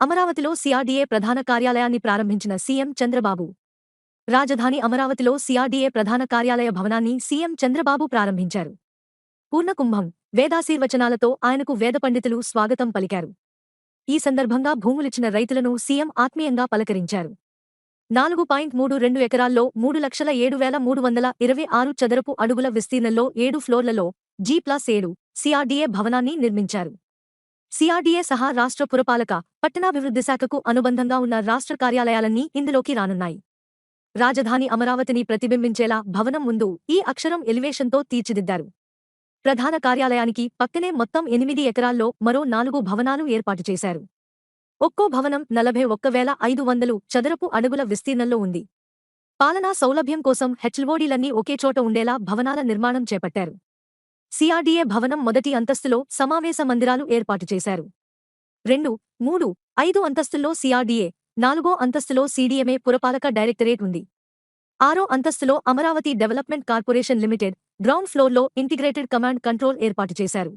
అమరావతిలో సిఆర్డీఏ ప్రధాన కార్యాలయాన్ని ప్రారంభించిన సీఎం చంద్రబాబు. రాజధాని అమరావతిలో సిఆర్డీఏ ప్రధాన కార్యాలయ భవనాన్ని సీఎం చంద్రబాబు ప్రారంభించారు. పూర్ణకుంభం, వేదాశీర్వచనాలతో ఆయనకు వేద పండితులు స్వాగతం పలికారు. ఈ సందర్భంగా భూములిచ్చిన రైతులను సీఎం ఆత్మీయంగా పలకరించారు. 4.32 ఎకరాల్లో 3,07,326 చదరపు అడుగుల విస్తీర్ణంలో 7 ఫ్లోర్లలో G+7 సిఆర్డీఏ భవనాన్ని నిర్మించారు. సిఆర్డీఏ సహా రాష్ట్ర పురపాలక, పట్టణాభివృద్ధి శాఖకు అనుబంధంగా ఉన్న రాష్ట్ర కార్యాలయాలన్నీ ఇందులోకి రానున్నాయి. రాజధాని అమరావతిని ప్రతిబింబించేలా భవనం ముందు ఈ అక్షరం ఎలివేషన్తో తీర్చిదిద్దారు. ప్రధాన కార్యాలయానికి పక్కనే మొత్తం 8 ఎకరాల్లో మరో 4 భవనాలు ఏర్పాటు చేశారు. ఒక్కో భవనం 41,500 చదరపు అడుగుల విస్తీర్ణంలో ఉంది. పాలనా సౌలభ్యం కోసం హెచ్ఓడీలన్నీ ఒకే చోట ఉండేలా భవనాల నిర్మాణం చేపట్టారు. సిఆర్డీఏ భవనం మొదటి అంతస్తులో సమావేశ మందిరాలు ఏర్పాటు చేశారు. 2, 3, 5 అంతస్తుల్లో సిఆర్డీఏ, 4వ అంతస్తులో సీడీఎంఏ పురపాలక డైరెక్టరేట్ ఉంది. 6వ అంతస్తులో Amaravati development corporation limited, ground ఫ్లోర్లో ఇంటిగ్రేటెడ్ కమాండ్ కంట్రోల్ ఏర్పాటు చేశారు.